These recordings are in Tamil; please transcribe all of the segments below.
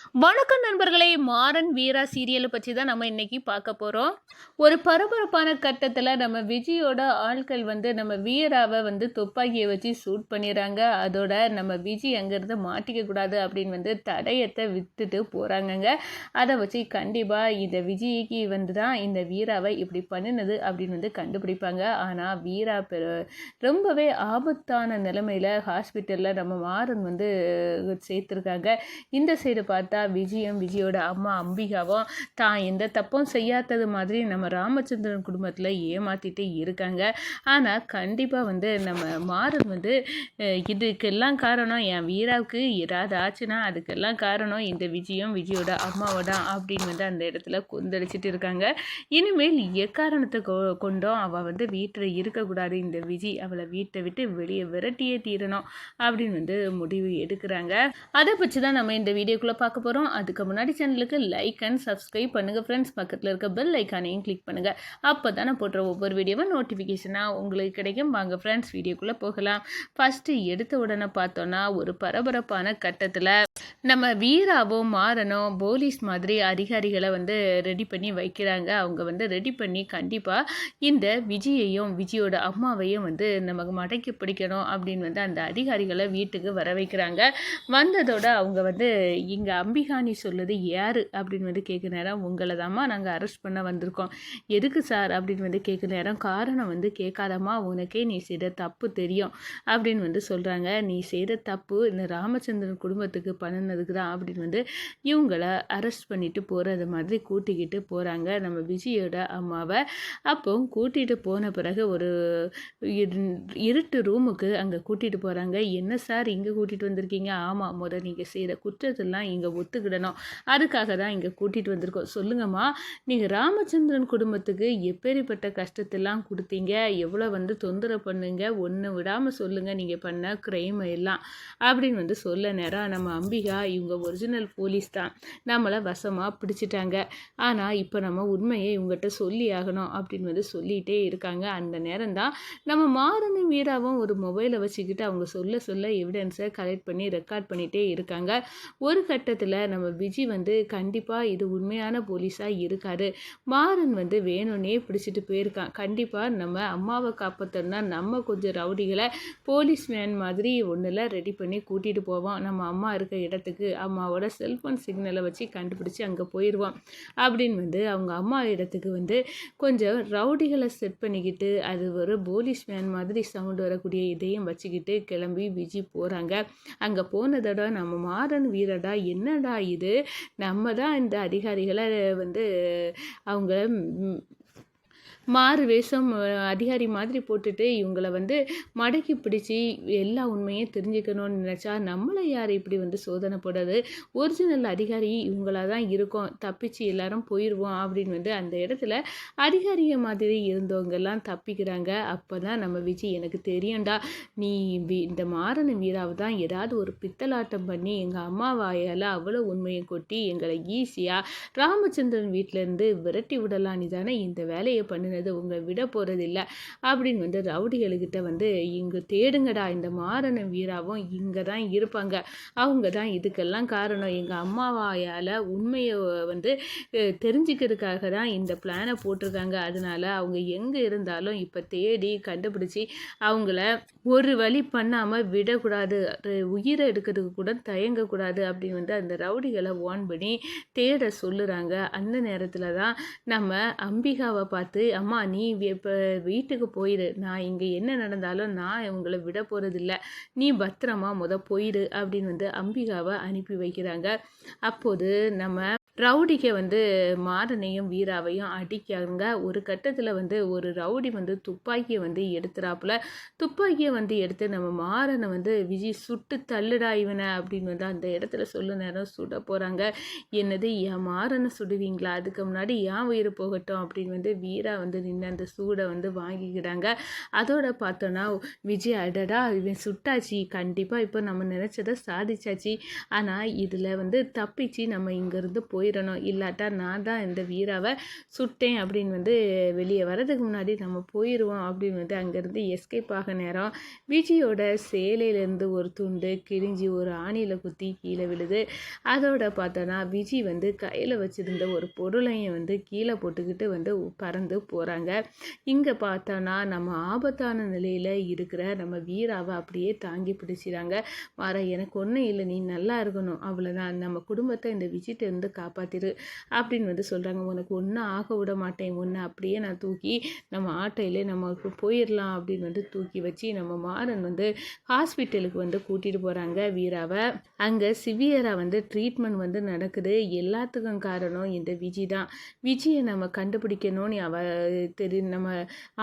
வணக்கம் நண்பர்களே, மாறன் வீரா சீரியலை பற்றி தான் நம்ம இன்னைக்கு பார்க்க போகிறோம். ஒரு பரபரப்பான கட்டத்தில் நம்ம விஜயோட ஆட்கள் வந்து நம்ம வீராவை வந்து துப்பாக்கியை வச்சு ஷூட் பண்ணிடுறாங்க. அதோட நம்ம விஜய் அங்கேருந்து மாட்டிக்க கூடாது அப்படின்னு வந்து தடயத்தை விட்டுட்டு போகிறாங்கங்க. அதை வச்சு கண்டிப்பாக இந்த விஜய்க்கு வந்து தான் இந்த வீராவை இப்படி பண்ணினது அப்படின்னு வந்து கண்டுபிடிப்பாங்க. ஆனால் வீரா ரொம்பவே ஆபத்தான நிலைமையில் ஹாஸ்பிட்டலில் நம்ம மாறன் வந்து சேர்த்துருக்காங்க. இந்த சைடு பார்த்தா விஜயோட அம்மா அம்பிகாவும் தான் எந்த தப்பும் செய்யாதது மாதிரி நம்ம ராமச்சந்திரன் குடும்பத்தில் ஏமாத்திட்டு இருக்காங்க. ஆனால் கண்டிப்பாக வந்து நம்ம மாறன் வந்து இதுக்கெல்லாம் காரணம் என் வீராவுக்கு ஏதாவது ஆச்சுன்னா அதுக்கெல்லாம் காரணம் இந்த விஜயோட அம்மாவோட அப்படின்னு வந்து அந்த இடத்துல கொந்தளிச்சிட்டு இருக்காங்க. இனிமேல் எக்காரணத்தை கொண்டும் அவள் வந்து வீட்டில் இருக்கக்கூடாது, இந்த விஜய் அவளை வீட்டை விட்டு வெளியே விரட்டியே தீரணும் அப்படின்னு வந்து முடிவு எடுக்கிறாங்க. அதை பற்றி தான் நம்ம இந்த வீடியோக்குள்ளே பார்க்க போகிறோம். அதுக்கு முன்னாடி சேனலுக்கு லைக் அண்ட் சப்ஸ்கிரைப் பண்ணுங்கள் ஃப்ரெண்ட்ஸ். பக்கத்தில் இருக்க பெல் ஐக்கானையும் கிளிக் பண்ணுங்கள். அப்போ தான் நான் போடுற ஒவ்வொரு வீடியோவும் நோட்டிஃபிகேஷனாக உங்களுக்கு கிடைக்கும். வாங்க ஃப்ரெண்ட்ஸ், வீடியோக்குள்ளே போகலாம். ஃபஸ்ட்டு எடுத்த உடனே பார்த்தோன்னா ஒரு பரபரப்பான கட்டத்தில் நம்ம வீராவும் மாறனும் போலீஸ் மாதிரி அதிகாரிகளை வந்து ரெடி பண்ணி வைக்கிறாங்க. அவங்க வந்து ரெடி பண்ணி கண்டிப்பாக இந்த விஜயோட அம்மாவையும் வந்து நமக்கு மடக்கி பிடிக்கணும் அப்படின்னு வந்து அந்த அதிகாரிகளை வீட்டுக்கு வர வைக்கிறாங்க. வந்ததோட அவங்க வந்து இங்கே அம்பிகாணி சொல்லுது யார் அப்படின்னு வந்து கேட்குற நேரம் உங்களை தாம்மா நாங்கள் அரெஸ்ட் பண்ண வந்திருக்கோம். எதுக்கு சார் அப்படின்னு வந்து கேட்குற நேரம் காரணம் வந்து கேட்காதம்மா, உனக்கே நீ செய்த தப்பு தெரியும் அப்படின்னு வந்து சொல்கிறாங்க. நீ செய்த தப்பு இந்த ராமச்சந்திரன் குடும்பத்துக்கு பண்ணினதுக்கு தான் அப்படின்னு வந்து இவங்களை அரெஸ்ட் பண்ணிட்டு போகிறது மாதிரி கூட்டிக்கிட்டு போகிறாங்க நம்ம விஜயோட அம்மாவை. அப்போ கூட்டிகிட்டு போன பிறகு ஒரு இருட்டு ரூமுக்கு அங்கே கூட்டிகிட்டு போகிறாங்க. என்ன சார் இங்கே கூட்டிகிட்டு வந்திருக்கீங்க? ஆமாம், முதல் நீங்கள் செய்கிற குற்றத்தெல்லாம் இங்கே ஒத்துக்கிடணும், அதுக்காக தான் இங்கே கூட்டிகிட்டு வந்திருக்கோம். சொல்லுங்கம்மா, நீங்கள் ராமச்சந்திரன் குடும்பத்துக்கு எப்பேற்பட்ட கஷ்டத்தெல்லாம் கொடுத்தீங்க, எவ்வளோ வந்து தொந்தரவு பண்ணுங்க, ஒன்று விடாமல் சொல்லுங்கள் நீங்கள் பண்ண கிரைம் எல்லாம் அப்படின்னு வந்து சொல்ல நேரம் நம்ம அம்பிகா இவங்க ஒரிஜினல் போலீஸ் தான், நம்மளை வசமாக பிடிச்சிட்டாங்க, ஆனால் இப்போ நம்ம உண்மையை இவங்ககிட்ட சொல்லி ஆகணும் அப்படின்னு வந்து சொல்லிகிட்டே இருக்காங்க. அந்த நேரம் தான் நம்ம மாறனும் வீராவும் ஒரு மொபைலை வச்சுக்கிட்டு அவங்க சொல்ல எவிடன்ஸை கலெக்ட் பண்ணி ரெக்கார்ட் பண்ணிகிட்டே இருக்காங்க. ஒரு கட்டத்தில் நம்ம விஜய் வந்து கண்டிப்பாக இது உண்மையான போலீஸாக இருக்காது, மாறன் வந்து வேணும்னே பிடிச்சிட்டு போயிருக்கான், கண்டிப்பாக நம்ம அம்மாவை காப்பாற்றணும்னா நம்ம கொஞ்சம் ரவுடிகளை போலீஸ் மேன் மாதிரி ஒன்றில் ரெடி பண்ணி கூட்டிகிட்டு போவோம், நம்ம அம்மா இருக்க இடத்துக்கு அம்மாவோட செல்ஃபோன் சிக்னலை வச்சு கண்டுபிடிச்சி அங்கே போயிடுவோம் அப்படின்னு வந்து அவங்க அம்மா இடத்துக்கு வந்து கொஞ்சம் ரவுடிகளை செட் பண்ணிக்கிட்டு அது ஒரு போலீஸ் மேன் மாதிரி சவுண்டு வரக்கூடிய இதையும் வச்சுக்கிட்டு கிளம்பி விஜய் போகிறாங்க. அங்கே போனதோட நம்ம மாறன் வீரடா என்னடா இது, நம்ம தான் இந்த அதிகாரிகளை வந்து அவங்க மாறு வேஷம் அதிகாரி மாதிரி போட்டுட்டு இவங்களை வந்து மடக்கி பிடிச்சி எல்லா உண்மையும் தெரிஞ்சுக்கணும்னு நினச்சா நம்மளை யார் இப்படி வந்து சோதனை போடாது, ஒரிஜினல் அதிகாரி இவங்களாக தான் இருக்கும், தப்பிச்சு எல்லாரும் போயிடுவோம் அப்படின்னு வந்து அந்த இடத்துல அதிகாரிய மாதிரி இருந்தவங்கெல்லாம் தப்பிக்கிறாங்க. அப்போ தான் நம்ம விஜய் எனக்கு தெரியும்டா, நீ இந்த மாறன வீராவை தான் ஏதாவது ஒரு பித்தலாட்டம் பண்ணி எங்கள் அம்மா வாயால் அவ்வளோ உண்மையை கொட்டி எங்களை ஈஸியாக ராமச்சந்திரன் வீட்டிலேருந்து விரட்டி விடலாம், நீ தானே இந்த வேலையை பண்ணினது, உங்களை விட போகிறதில்ல அப்படின்னு வந்து ரவுடிகளுக்கிட்ட வந்து இங்கே தேடுங்கடா, இந்த மாறன வீராவும் இங்கே தான் இருப்பாங்க, அவங்க தான் இதுக்கெல்லாம் காரணம், எங்கள் அம்மாவாயால் உண்மையை வந்து தெரிஞ்சுக்கிறதுக்காக தான் இந்த பிளானை போட்டிருக்காங்க, அதனால அவங்க எங்கே இருந்தாலும் இப்போ தேடி கண்டுபிடிச்சி அவங்கள ஒரு வழி பண்ணாமல் விடக்கூடாது, உயிரை எடுக்கிறதுக்கு கூட தயங்கக்கூடாது அப்படின்னு வந்து அந்த ரவுடிகளை ஓன் பண்ணி தேட சொல்லுறாங்க. அந்த நேரத்தில் தான் நம்ம அம்பிகாவை பார்த்து அம்மா நீ இப்போ வீட்டுக்கு போயிடு, நான் இங்கே என்ன நடந்தாலும் நான் இவங்களை விட போகிறதில்ல, நீ பத்திரமா போயிடு அப்படின்னு வந்து அம்பிகாவை அனுப்பி வைக்கிறாங்க. அப்போது நம்ம ரவுடிக்கு வந்து மாறனையும் வீராவையும் அடிக்காங்க. ஒரு கட்டத்தில் வந்து ஒரு ரவுடி வந்து துப்பாக்கியை வந்து எடுத்துறாப்புல, துப்பாக்கியை வந்து எடுத்து நம்ம மாறனை வந்து விஜய் சுட்டு தள்ளுடா இவனை அப்படின்னு வந்து அந்த இடத்துல சொல்ல நேரம் சுட போகிறாங்க. என்னது என் மாறனை சுடுவீங்களா, அதுக்கு முன்னாடி ஏன் உயிர் போகட்டும் அப்படின்னு வந்து வீரா வந்து நின்று அந்த சூடை வந்து வாங்கிக்கிட்டாங்க. அதோட பார்த்தோன்னா விஜய் அடடா இவன் சுட்டாச்சு, கண்டிப்பாக இப்போ நம்ம நினச்சதை சாதிச்சாச்சு, ஆனால் இதில் வந்து தப்பிச்சு நம்ம இங்கேருந்து போய் போயிடணும், இல்லாட்டா நான் தான் இந்த வீராவை சுட்டேன் அப்படின்னு வந்து வெளியே வரதுக்கு முன்னாடி நம்ம போயிடுவோம் அப்படின்னு வந்து அங்கேருந்து எஸ்கேப் ஆக நேரம் விஜயோட சேலையிலேருந்து ஒரு துண்டு கிழிஞ்சி ஒரு ஆணியில் குத்தி கீழே விழுது. அதோட பார்த்தோன்னா விஜி வந்து கையில் வச்சுருந்த ஒரு பொருளையும் வந்து கீழே போட்டுக்கிட்டு வந்து பறந்து போகிறாங்க. இங்கே பார்த்தோன்னா நம்ம ஆபத்தான நிலையில் இருக்கிற நம்ம வீராவை அப்படியே தாங்கி பிடிச்சிடாங்க. எனக்கு ஒன்றும் இல்லை, நீ நல்லா இருக்கணும், அவ்வளோதான், நம்ம குடும்பத்தை இந்த விஜிட்ட இருந்து காப்பாற்றிடு அப்படின்னு வந்து சொல்கிறாங்க. உனக்கு ஒன்றும் ஆக விட மாட்டேன், ஒன்று அப்படியே நான் தூக்கி நம்ம ஆட்டையிலே நம்ம போயிடலாம் அப்படின்னு வந்து தூக்கி வச்சு நம்ம மாறன் வந்து ஹாஸ்பிட்டலுக்கு வந்து கூட்டிகிட்டு போகிறாங்க வீராவை. அங்கே சிவியராக வந்து ட்ரீட்மெண்ட் வந்து நடக்குது. எல்லாத்துக்கும் காரணம் இந்த விஜி தான். விஜியை நம்ம கண்டுபிடிக்கணும்னு நம்ம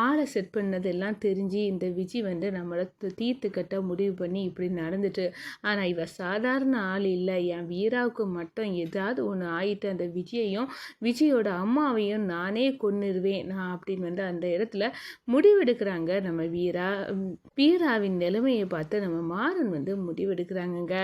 ஆளை செட் பண்ணதெல்லாம் தெரிஞ்சு இந்த விஜி வந்து நம்மளை தீர்த்து கட்ட முடிவு பண்ணி இப்படி நடந்துட்டு, ஆனால் இவ சாதாரண ஆள் இல்லை, என் வீராவுக்கு மட்டும் ஏதாவது ஒன்று ஆயிட்டு அந்த விஜயையும் விஜயோட அம்மாவையும் நானே கொன்னுருவேன் நான் அப்படின்னு வந்து அந்த இடத்துல முடிவெடுக்கிறாங்க நம்ம வீராவின் நிலைமையை பார்த்து நம்ம மாறன் வந்து முடிவெடுக்கிறாங்கங்க.